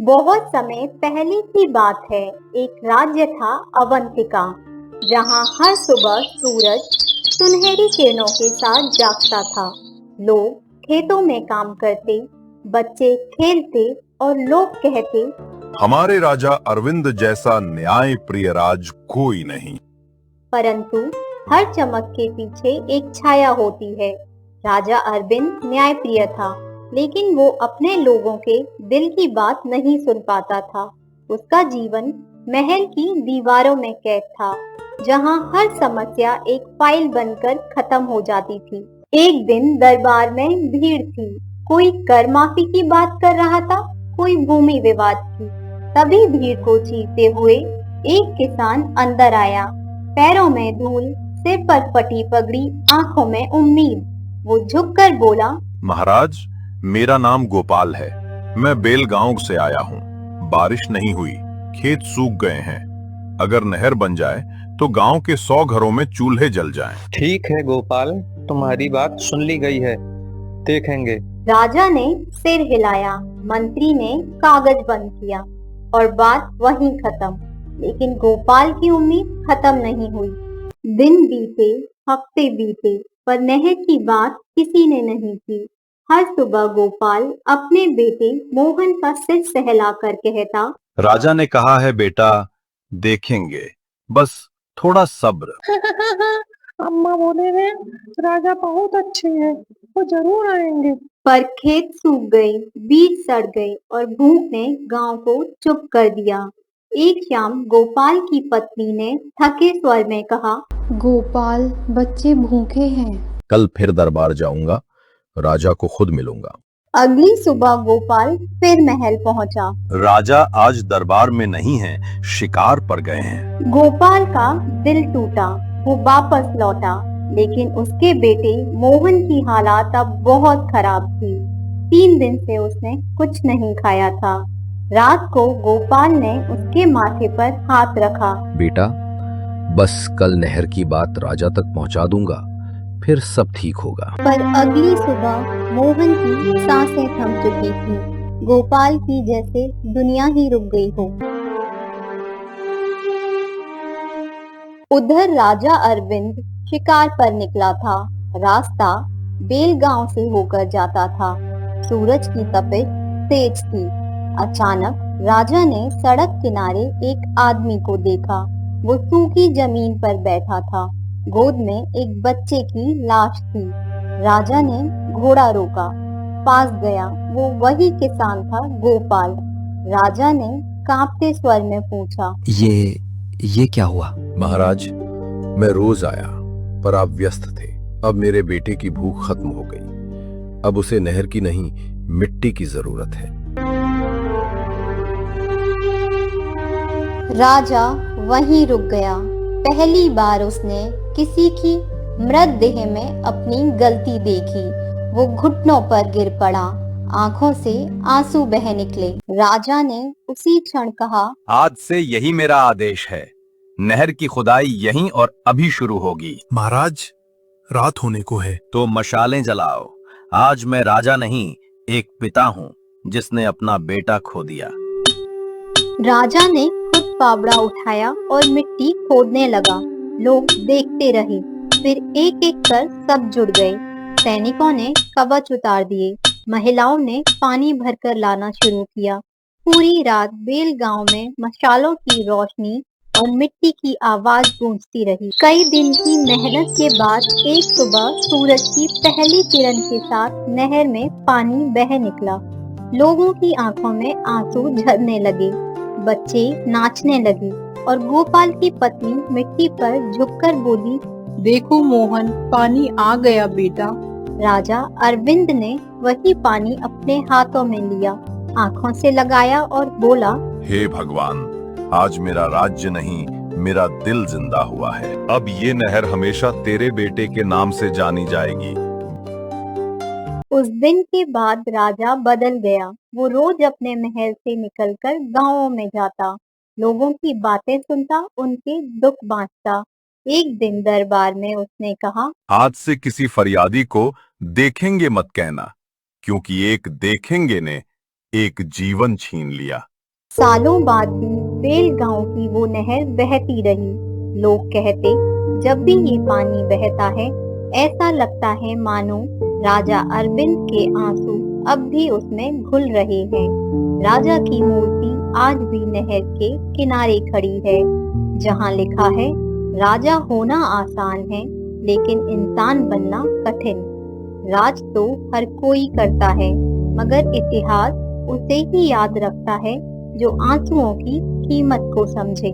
बहुत समय पहले की बात है। एक राज्य था अवंतिका, जहाँ हर सुबह सूरज सुनहरी किरणों के साथ जागता था। लोग खेतों में काम करते, बच्चे खेलते और लोग कहते, हमारे राजा अरविंद जैसा न्याय प्रिय राज कोई नहीं। परंतु हर चमक के पीछे एक छाया होती है। राजा अरविंद न्यायप्रिय था, लेकिन वो अपने लोगों के दिल की बात नहीं सुन पाता था। उसका जीवन महल की दीवारों में कैद था, जहाँ हर समस्या एक फाइल बनकर खत्म हो जाती थी। एक दिन दरबार में भीड़ थी। कोई कर माफी की बात कर रहा था, कोई भूमि विवाद की। तभी भीड़ को चीरते हुए एक किसान अंदर आया। पैरों में धूल, सिर पर फटी पगड़ी, आंखों में उम्मीद। वो झुककर बोला, महाराज, मेरा नाम गोपाल है। मैं बेल गांव से आया हूँ। बारिश नहीं हुई, खेत सूख गए हैं। अगर नहर बन जाए तो गांव के 100 घरों में चूल्हे जल जाएं। ठीक है गोपाल, तुम्हारी बात सुन ली गई है, देखेंगे। राजा ने सिर हिलाया, मंत्री ने कागज बंद किया और बात वहीं खत्म। लेकिन गोपाल की उम्मीद खत्म नहीं हुई। दिन बीते, हफ्ते बीते, पर नहर की बात किसी ने नहीं की। हर सुबह गोपाल अपने बेटे मोहन का सिर सहलाकर कहता, राजा ने कहा है बेटा, देखेंगे, बस थोड़ा सब्र। अम्मा बोले हैं राजा बहुत अच्छे हैं, वो जरूर आएंगे। पर खेत सूख गए, बीज सड़ गए और भूख ने गांव को चुप कर दिया। एक शाम गोपाल की पत्नी ने थके स्वर में कहा, गोपाल, बच्चे भूखे हैं। कल फिर दरबार जाऊंगा, राजा को खुद मिलूंगा। अगली सुबह गोपाल फिर महल पहुंचा। राजा आज दरबार में नहीं है, शिकार पर गए हैं। गोपाल का दिल टूटा। वो वापस लौटा, लेकिन उसके बेटे मोहन की हालात अब बहुत खराब थी। 3 दिन से उसने कुछ नहीं खाया था। रात को गोपाल ने उसके माथे पर हाथ रखा। बेटा, बस कल नहर की बात राजा तक पहुंचा दूंगा, फिर सब ठीक होगा। पर अगली सुबह मोहन की सांसें थम चुकी थी। गोपाल की जैसे दुनिया ही रुक गई हो। उधर राजा अरविंद शिकार पर निकला था। रास्ता बेल गांव से होकर जाता था। सूरज की तपिश तेज थी। अचानक राजा ने सड़क किनारे एक आदमी को देखा। वो सूखी जमीन पर बैठा था। गोद में एक बच्चे की लाश थी। राजा ने घोड़ा रोका, पास गया। वो वही किसान था, गोपाल। राजा ने कांपते स्वर में पूछा, ये क्या हुआ? महाराज, मैं रोज आया, पर आप व्यस्त थे। अब मेरे बेटे की भूख खत्म हो गई। अब उसे नहर की नहीं, मिट्टी की जरूरत है। राजा वहीं रुक गया। पहली बार उसने किसी की मृतदेह में अपनी गलती देखी। वो घुटनों पर गिर पड़ा, आंखों से आंसू बह निकले। राजा ने उसी क्षण कहा, आज से यही मेरा आदेश है। नहर की खुदाई यहीं और अभी शुरू होगी। महाराज, रात होने को है। तो मशालें जलाओ। आज मैं राजा नहीं, एक पिता हूँ जिसने अपना बेटा खो दिया। राजा ने खुद फावड़ा उठाया और मिट्टी खोदने लगा। लोग देखते रहे। फिर एक एक कर सब जुड़ गए। सैनिकों ने कवच उतार दिए। महिलाओं ने पानी भरकर लाना शुरू किया। पूरी रात बेल गांव में मशालों की रोशनी और मिट्टी की आवाज गूंजती रही। कई दिन की मेहनत के बाद एक सुबह सूरज की पहली किरण के साथ नहर में पानी बह निकला। लोगों की आंखों में आंसू झरने लगे। बच्चे नाचने लगे और गोपाल की पत्नी मिट्टी पर झुककर बोली, देखो मोहन, पानी आ गया बेटा। राजा अरविंद ने वही पानी अपने हाथों में लिया, आंखों से लगाया और बोला, हे भगवान, आज मेरा राज्य नहीं, मेरा दिल जिंदा हुआ है। अब ये नहर हमेशा तेरे बेटे के नाम से जानी जाएगी। उस दिन के बाद राजा बदल गया। वो रोज अपने महल से निकलकर गांवों में जाता, लोगों की बातें सुनता, उनके दुख बांटता। एक दिन दरबार में उसने कहा, आज से किसी फरियादी को देखेंगे मत कहना, क्योंकि एक देखेंगे ने एक जीवन छीन लिया। सालों बाद भी बेल गांव की वो नहर बहती रही। लोग कहते, जब भी ये पानी बहता है ऐसा लगता है मानो राजा अरविंद के आंसू अब भी उसमें घुल रहे हैं। राजा की मूर्ति आज भी नहर के किनारे खड़ी है, जहां लिखा है, राजा होना आसान है लेकिन इंसान बनना कठिन। राज तो हर कोई करता है, मगर इतिहास उसे ही याद रखता है जो आंसुओं की कीमत को समझे।